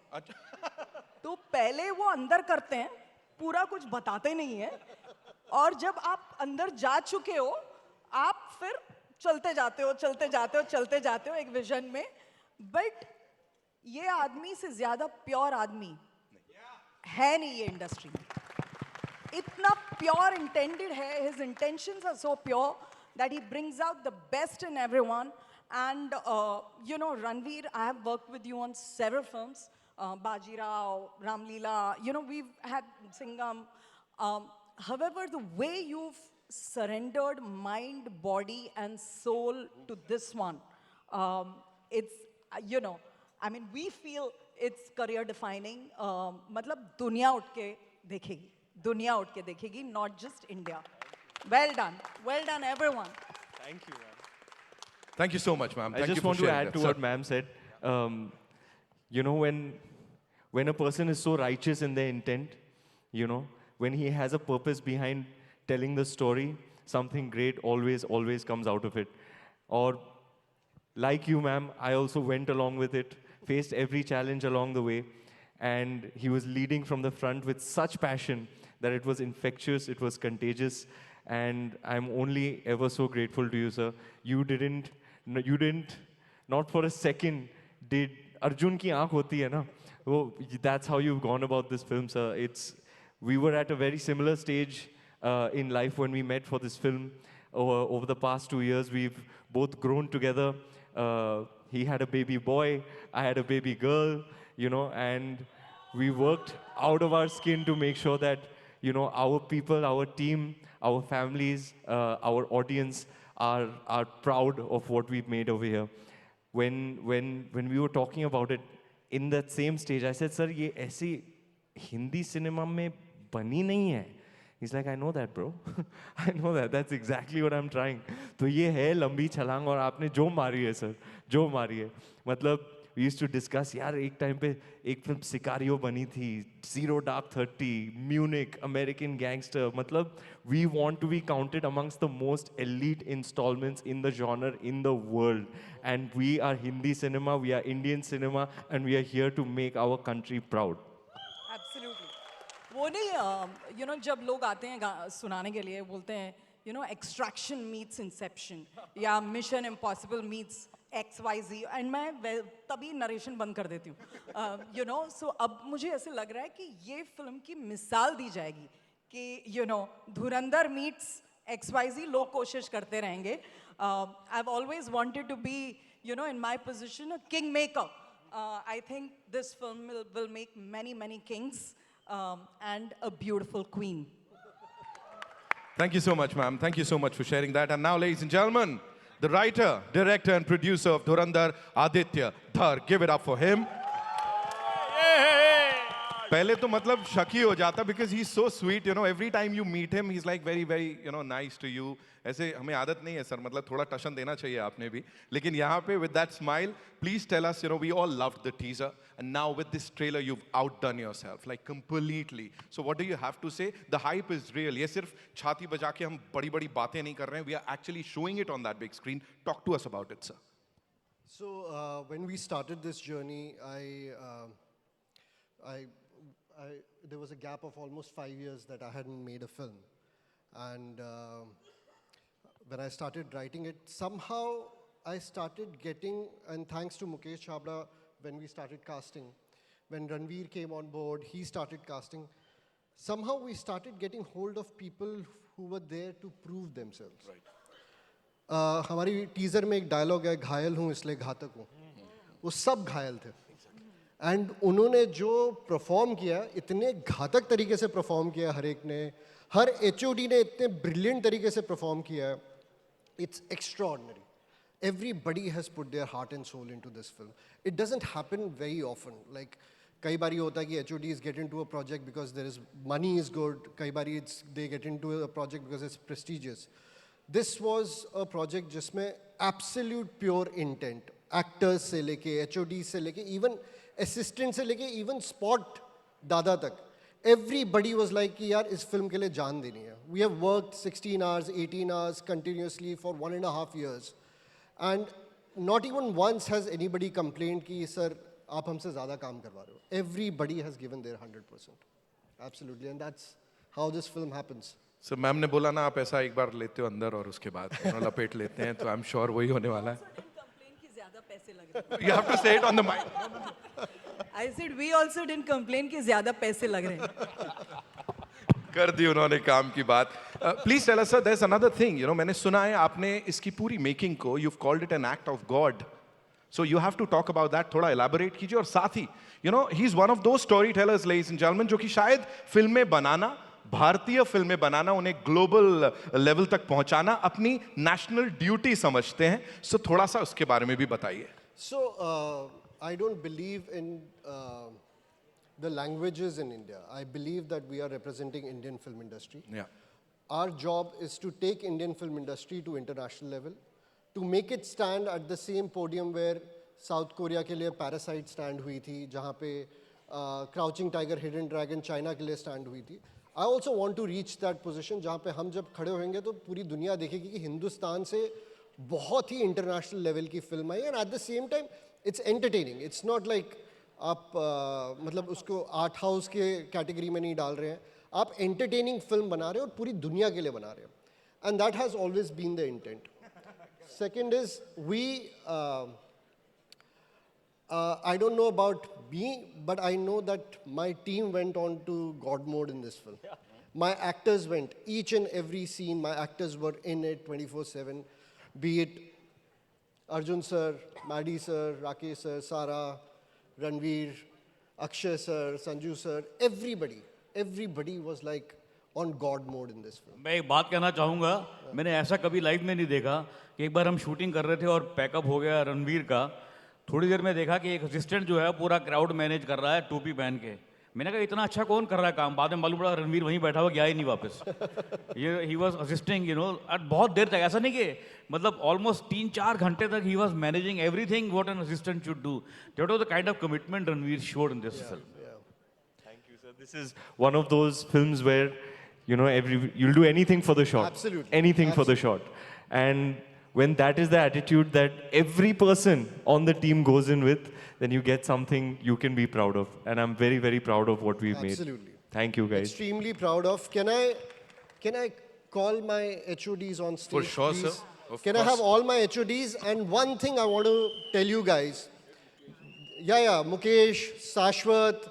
तो पहले वो अंदर करते हैं, पूरा कुछ बताते नहीं है, और जब आप अंदर जा चुके हो आप फिर चलते जाते हो एक विजन में. बट ये आदमी से ज्यादा प्योर आदमी है नहीं ये इंडस्ट्री में. इतना प्योर इंटेंडेड है, his intentions are so pure that he brings out the best in everyone. And Ranveer, I have worked with you on several films, Bajirao, Ramleela, we've had Singham. However, the way you've surrendered mind, body and soul to this one, it's we feel it's career defining. मतलब दुनिया उठ के देखेगी, not just India. Well done everyone. Thank you, ma'am. Thank you so much, ma'am. I just want to add to what ma'am said. When a person is so righteous in their intent, when he has a purpose behind telling the story, something great always comes out of it. Or like you, ma'am, I also went along with it, faced every challenge along the way, and he was leading from the front with such passion that it was infectious, it was contagious, and I'm only ever so grateful to you, sir. You didn't, not for a second, did Arjun ki aankh hoti hai na? Oh, that's how you've gone about this film, sir. We were at a very similar stage in life when we met for this film. over the past 2 years, we've both grown together. He had a baby boy, I had a baby girl, you know, and we worked out of our skin to make sure that, you know, our people, our team, our families, our audience are proud of what we've made over here. When we were talking about it in that same stage, I said, "Sir, ये ऐसी Hindi cinema में बनी नहीं है." He's like, "I know that, bro. I know that. That's exactly what I'm trying." तो ये है लंबी छलांग और आपने जो मारी है सर, जो मारी है. मतलब we used to discuss, यार एक टाइम पे एक फिल्म सिकारियो बनी थी, Zero Dark 30, Munich, American Gangster. मतलब we want to be counted amongst the most elite installments in the genre in the world. And we are Hindi cinema, we are Indian cinema, and we are here to make our country proud. Absolutely. वो नहीं you know जब लोग आते हैं सुनाने के लिए बोलते हैं you know extraction meets inception या mission impossible meets XYZ and मैं तभी नरेशन बंद कर देती हूँ you know so अब मुझे ऐसे लग रहा है कि ये फिल्म की मिसाल दी जाएगी कि you know Dhurandhar meets XYZ लोग कोशिश करते रहेंगे. I've always wanted to be you know in my position a kingmaker. I think this film will make many kings and a beautiful queen. Thank you so much, ma'am. Thank you so much for sharing that. And now, ladies and gentlemen, the writer, director, and producer of Dhurandhar, Aditya Dhar. Give it up for him. पहले तो मतलब शक ही हो जाता because he's so sweet, you know, every time you meet him, he's like very, you know, nice to you. ऐसे हमें आदत नहीं है सर, मतलब थोड़ा टशन देना चाहिए आपने भी. लेकिन यहाँ पे with that smile, please tell us, you know, we all loved the teaser, and now with this trailer, you've outdone yourself, like completely. So what do you have to say? The hype is real. ये सिर्फ छाती बजा के हम बड़ी-बड़ी बातें नहीं कर रहे हैं. We are actually showing it on that big screen. Talk to us about it, sir. So when we started this journey, there was a gap of almost 5 years that I hadn't made a film. And when I started writing it, somehow I started getting, and thanks to Mukesh Chabra, when we started casting, when Ranveer came on board, he started casting, somehow we started getting hold of people who were there to prove themselves. Right. हमारी teaser में एक dialogue है, घायल हूँ इसलिए घातक हूँ. वो सब घायल थे. एंड उन्होंने जो परफॉर्म किया, इतने घातक तरीके से परफॉर्म किया हर एक ने, हर HOD ने इतने ब्रिलियंट तरीके से परफॉर्म किया है. It's extraordinary. Everybody has put their heart and soul into this film. It doesn't happen very often. Like कई बारी होता है कि HODs get into a project because there is money is good. कई बारी they get into a project because it's prestigious. This was a project जिसमें absolute pure intent. Actors से लेके, HODs से लेके, even assistant से लेके, even spot दादा तक. Everybody was like कि यार इस film के लिए जान देनी है. We have worked 16 hours, 18 hours continuously for 1.5 years. And not even once has anybody complained कि sir आप हमसे ज़्यादा काम करवा रहे हो. Everybody has given their 100%. Absolutely, and that's how this film happens. So ma'am ने बोला ना आप ऐसा एक बार लेते हो अंदर और उसके बाद लपेट लेते हैं, तो I'm sure वही होने वाला है. You have to say it on the mic. I said we also didn't complain कि ज़्यादा पैसे लग रहे हैं. कर दी उन्होंने काम की बात. Please tell us, sir, there's another thing. You know, मैंने सुना है आपने इसकी पूरी making को, you've called it an act of God. So you have to talk about that. थोड़ा elaborate कीजिए. और साथ ही, you know, he's one of those storytellers, ladies and gentlemen, जो कि शायद फिल्में बनाना, भारतीय फिल्में बनाना, उन्हें ग्लोबल लेवल तक पहुंचाना अपनी नेशनल ड्यूटी समझते हैं. So थोड़ा सा उसके बारे में भी बताइए. So I don't believe in the languages in India. I believe that we are representing Indian film industry. Yeah. Our job is to take Indian film industry to international level, to make it stand at the same podium where South Korea के लिए Parasite stand हुई थी, जहाँ पे Crouching Tiger, Hidden Dragon China के लिए stand हुई थी. I also want to reach that position जहाँ पे हम जब खड़े होंगे तो पूरी दुनिया देखेगी कि हिंदुस्तान से बहुत ही इंटरनेशनल लेवल की film I. And at the same time it's entertaining. It's not like आप मतलब उसको आर्ट हाउस के कैटेगरी में नहीं डाल रहे हैं. आप एंटरटेनिंग फिल्म बना रहे हो और पूरी दुनिया के लिए बना रहे हो. And that has always been the intent. Second is we I don't know about me, but I know that my team went on to God mode in this film. My actors went, each and every scene, my actors were in it 24/7, be it Arjun sir, Maddie sir, Rakesh sir, Sara, Ranveer, Akshay sir, Sanju sir, everybody was like on God mode in this film. मैं एक बात कहना चाहूँगा, मैंने ऐसा कभी live में नहीं देखा कि एक बार हम शूटिंग कर रहे थे और पैकअप हो गया रणवीर का, थोड़ी देर में देखा कि एक असिस्टेंट जो है पूरा क्राउड मैनेज कर रहा है टोपी पहन के. मैंने कहा इतना अच्छा कौन कर रहा है काम, बाद में मालूम पड़ा रणवीर वहीं बैठा हुआ, गया ही नहीं वापस. ये he was assisting, you know, बहुत देर तक, ऐसा नहीं कि मतलब ऑलमोस्ट 3-4 घंटे तक he was managing everything what an assistant should do. That was the kind of commitment Ranveer showed in this film. Thank you, sir. This is one of those films where, you know, you'll do anything for the shot. Absolutely. Anything for the shot. And when that is the attitude that every person on the team goes in with, then you get something you can be proud of. And I'm very, very proud of what we've made. Absolutely. Thank you, guys. Extremely proud of. Can I call my HODs on stage, For sure, please? sir. Of Can I course. have all my HODs? And one thing I want to tell you guys. Yeah, Mukesh, Sashwat,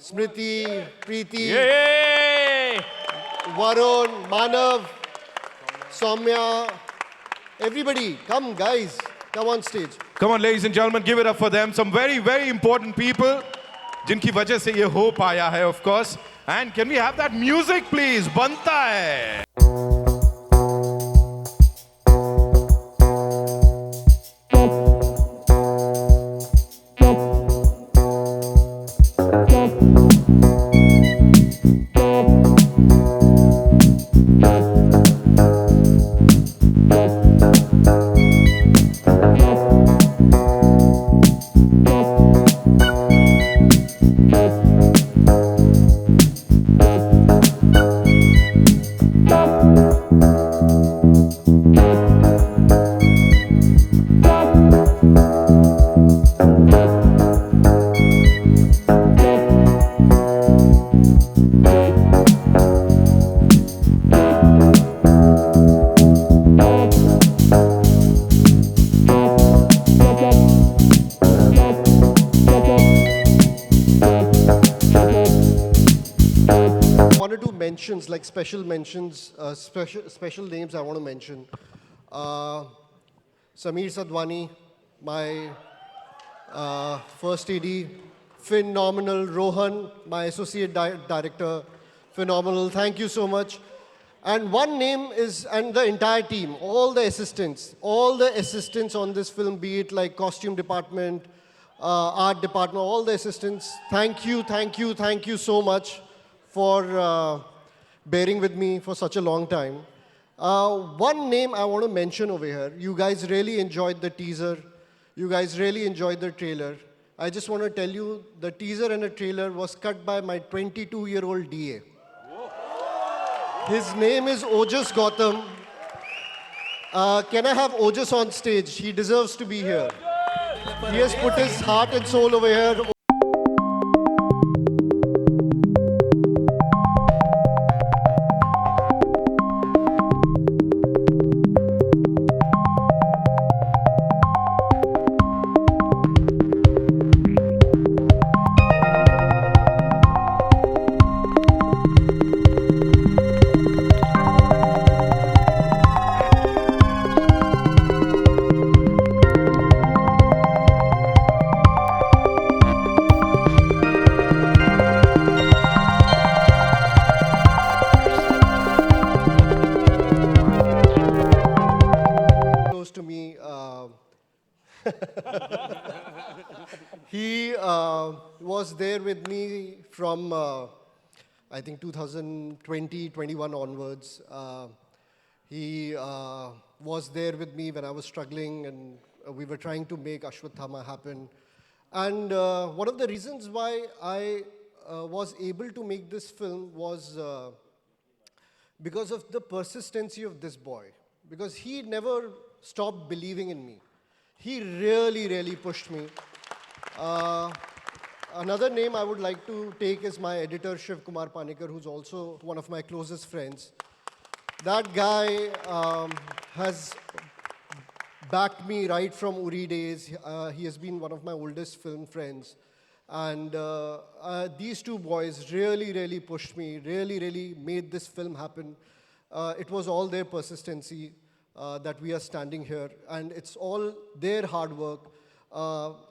Smriti, Preeti, Yay! Varun, Manav, Soumya, everybody, come guys, come on stage. Come on, ladies and gentlemen, give it up for them. Some very, very important people, जिनकी वजह से ये हो पाया है, of course. And can we have that music, please? बनता है. Mentions, like special mentions, special names I want to mention. Sameer Sadhwani, my first AD, phenomenal. Rohan, my associate director, phenomenal. Thank you so much. And one name is, and the entire team, all the assistants on this film, be it like costume department, art department, all the assistants. Thank you so much for bearing with me for such a long time. One name I want to mention over here. You guys really enjoyed the teaser. You guys really enjoyed the trailer. I just want to tell you, the teaser and the trailer was cut by my 22-year-old DA. His name is Ojas Gautam. Can I have Ojas on stage? He deserves to be here. He has put his heart and soul over here. He was there with me from, I think, 2020, 21 onwards. He was there with me when I was struggling and we were trying to make Ashwathama happen. And one of the reasons why I was able to make this film was because of the persistency of this boy. Because he never stopped believing in me. He really, really pushed me. Another name I would like to take is my editor, Shiv Kumar Panikar, who's also one of my closest friends. That guy has backed me right from Uri days. He has been one of my oldest film friends. And these two boys really pushed me, really made this film happen. It was all their persistency that we are standing here, and it's all their hard work.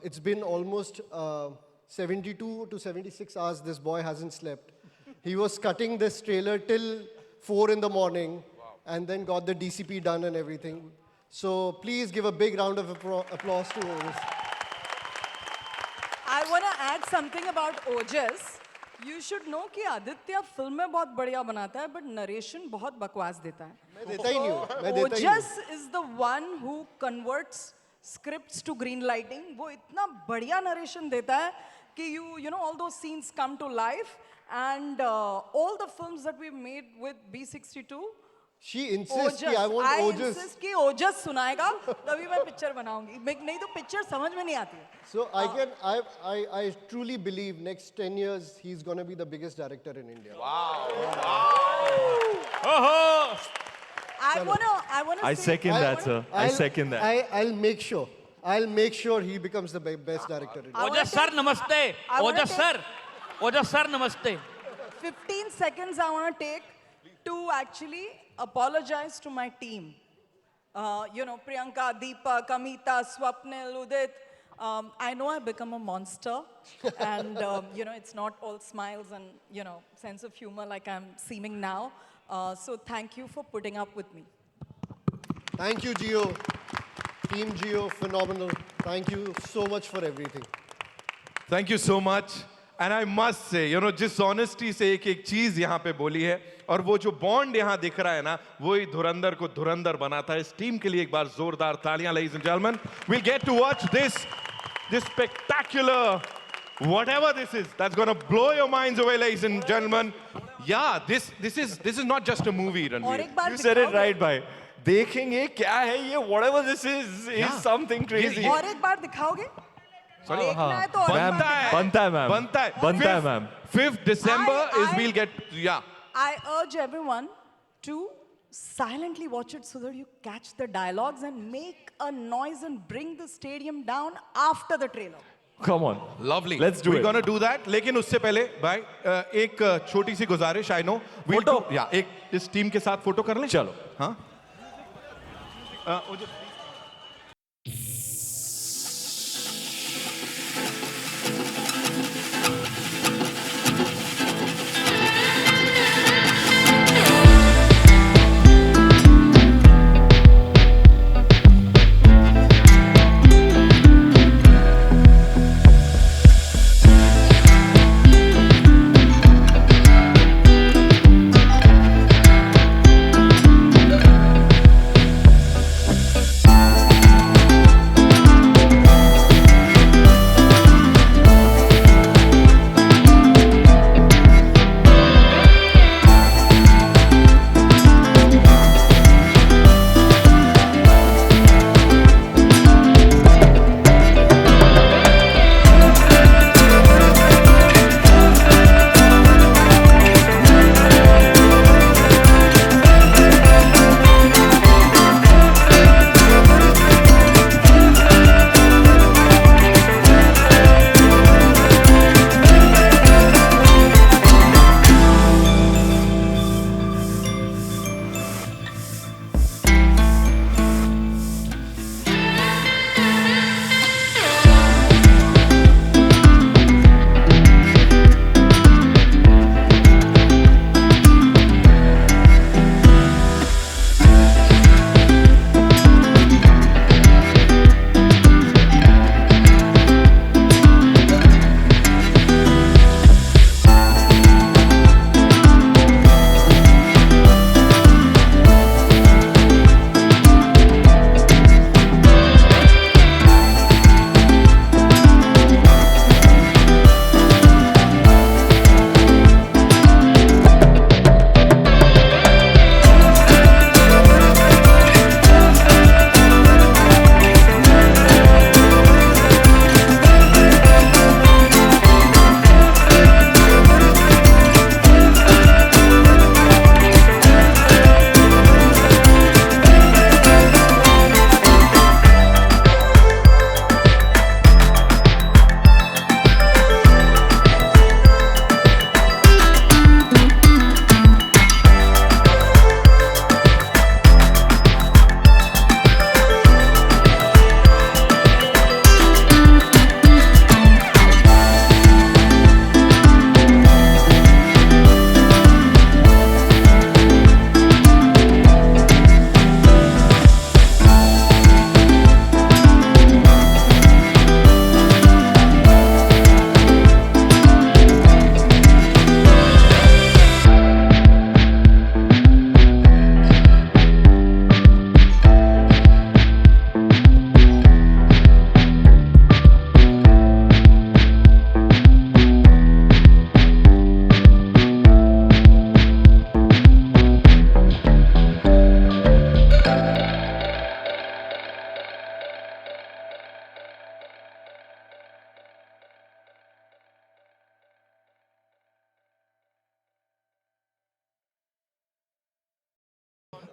It's been almost 72 to 76 hours this boy hasn't slept. He was cutting this trailer till 4 in the morning, and then got the DCP done and everything. So please give a big round of applause to Ojas. I want to add something about Ojas. You should know कि Aditya film में बहुत बढ़िया बनाता है, but narration बहुत बकवास देता है. मैं देता ही नहीं हूँ, मैं देता ही Ojas is the one who converts scripts to green lighting. वो इतना बढ़िया narration देता है कि you know all those scenes come to life, and all the films that we made with B62. She insists कि I want Ojas. I insist कि Ojas सुनाएगा, तभी मैं picture बनाऊंगी. नहीं तो picture समझ में नहीं आती है. So I truly believe next 10 years he's going to be the biggest director in India. Oh, I second that, sir. I second that. I'll make sure. I'll make sure he becomes the best director in India. Ojas sir, namaste. Ojas sir. Ojas sir, namaste. 15 seconds I want to take to actually apologize to my team. You know, Priyanka, Deepa, Kamita, Swapnil, Udit. I know I've become a monster, and you know, it's not all smiles and, you know, sense of humor like I'm seeming now. So thank you for putting up with me. Thank you, Gio. Team Gio, phenomenal. Thank you so much for everything. Thank you so much. And I must say, you know, जिस honesty से एक चीज यहाँ पे बोली है, और वो जो bond यहाँ दिख रहा है ना, वो ही धुरंधर को धुरंधर बनाता है. इस टीम के लिए एक बार जोरदार तालियां, ladies and gentlemen. We'll get to watch this spectacular, whatever this is, that's going to blow your minds away, ladies and gentlemen. Yeah, this is not just a movie, Ranveer. You said it right, bhai. देखेंगे क्या है ये, whatever this is something crazy. और एक बार दिखाओगे? Sorry? देखना है तो और एक बार दिखाओ. बनता है, ma'am. 5th December we'll get, yeah. I urge everyone to silently watch it so that you catch the dialogues and make a noise and bring the stadium down after the trailer. Come on. Lovely. Let's do it. We're gonna do that. लेकिन उससे पहले भाई एक छोटी सी गुजारिश, I know. Photo? या एक इस टीम के साथ फोटो कर लें. चलो. हाँ.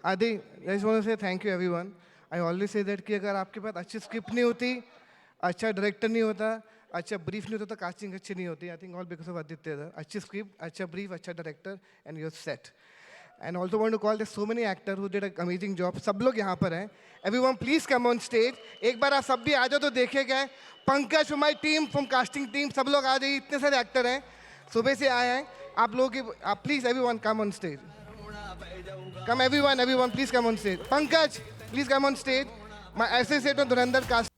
Adi, I just want to say thank you everyone. I always say that कि अगर आपके पास अच्छी स्क्रिप्ट नहीं होती, अच्छा डायरेक्टर नहीं होता, अच्छा ब्रीफ नहीं होता तो कास्टिंग अच्छी नहीं होती. I think all because of Aditya sir. अच्छी स्क्रिप्ट, अच्छा ब्रीफ, अच्छा director, and you're set. And also want to call there's so many actors who did an amazing job. सब लोग यहाँ पर हैं. Everyone please come on stage. एक बार आप सब भी आ जाओ तो देखे गए. Pankaj from my team, from casting team, सब लोग आ जाइए. इतने सारे एक्टर हैं. सुबह से आए हैं. आप लोगों की, please everyone come on stage. Come everyone, please come on stage. Pankaj, please come on stage. My associate on Dhurandhar cast.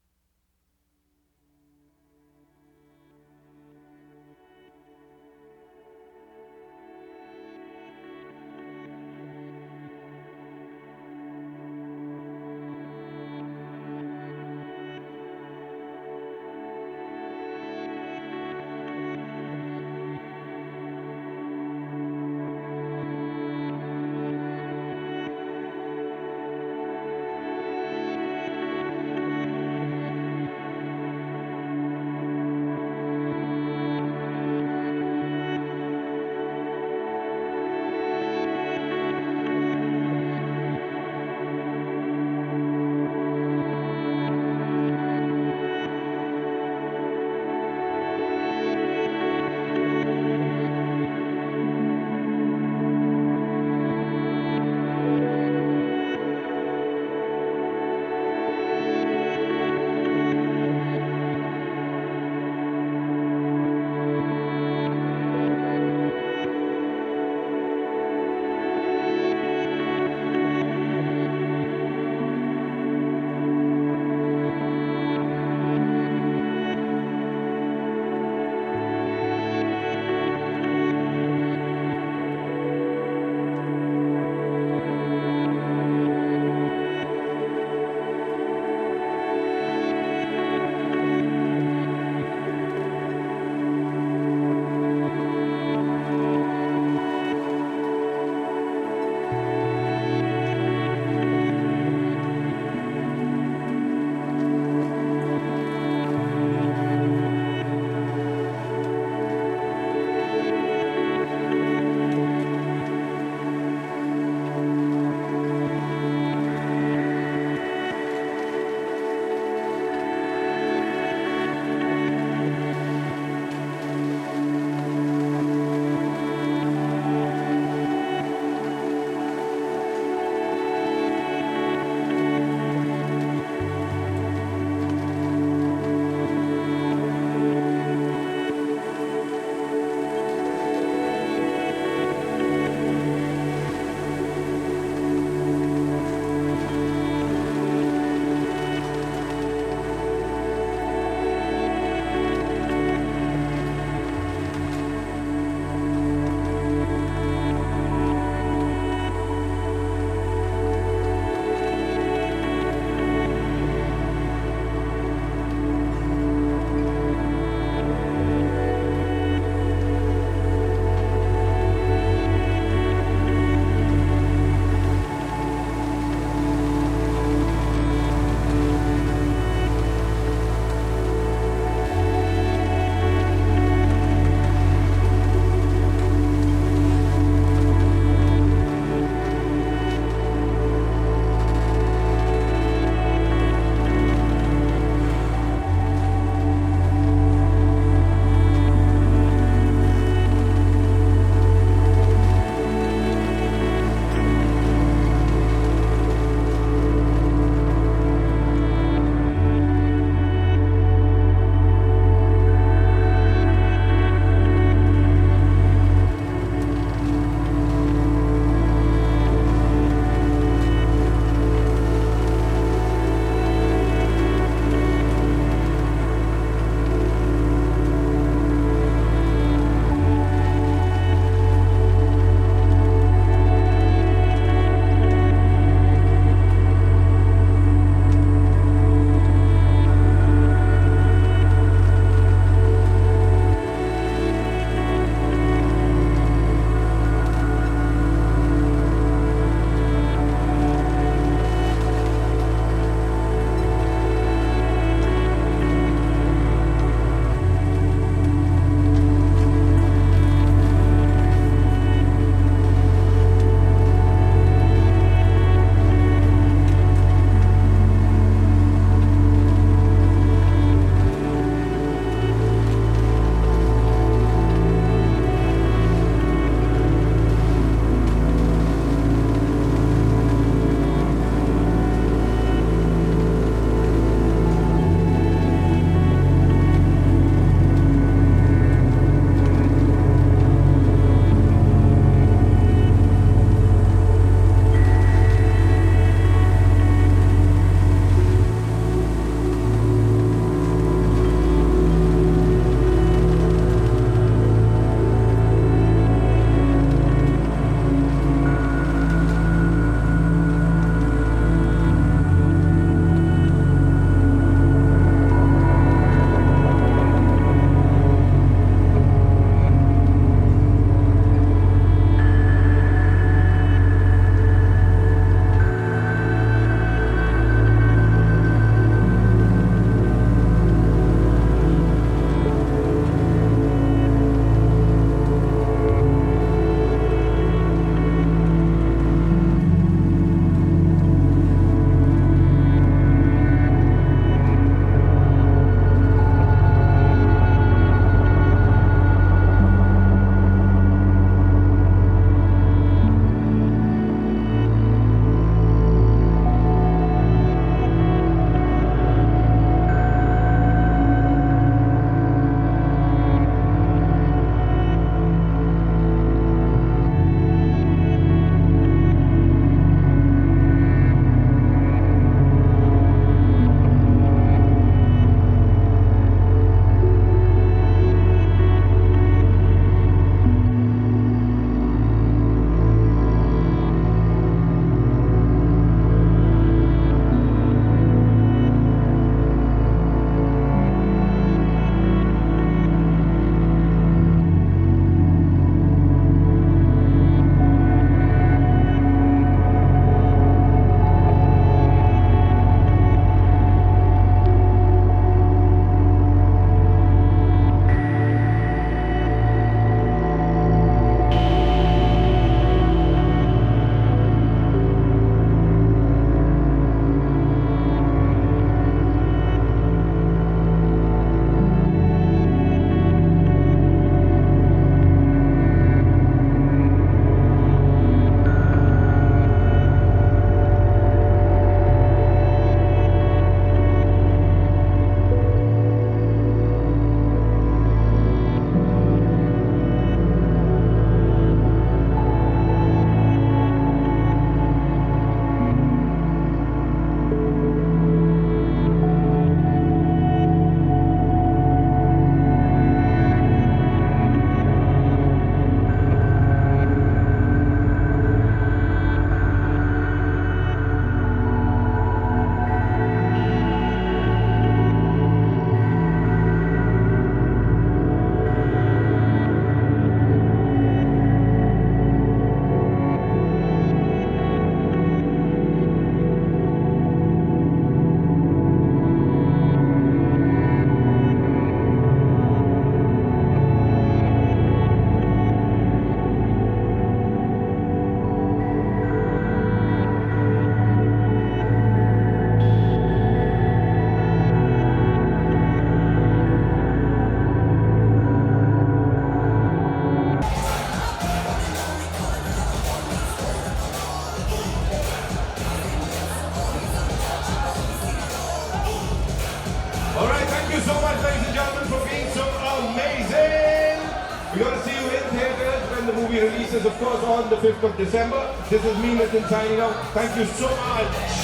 This is of course on the 5th of December. This is me, Nitin, signing out. Thank you so much.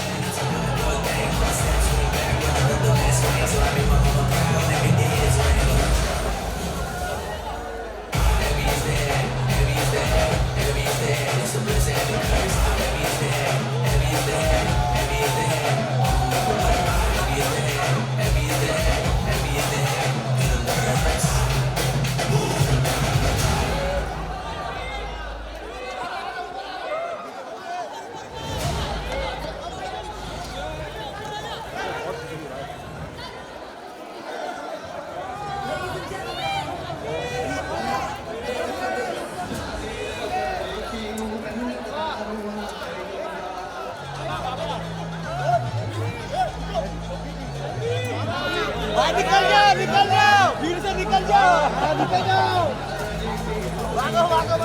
निकल जाओ भीड़ से निकल जाओ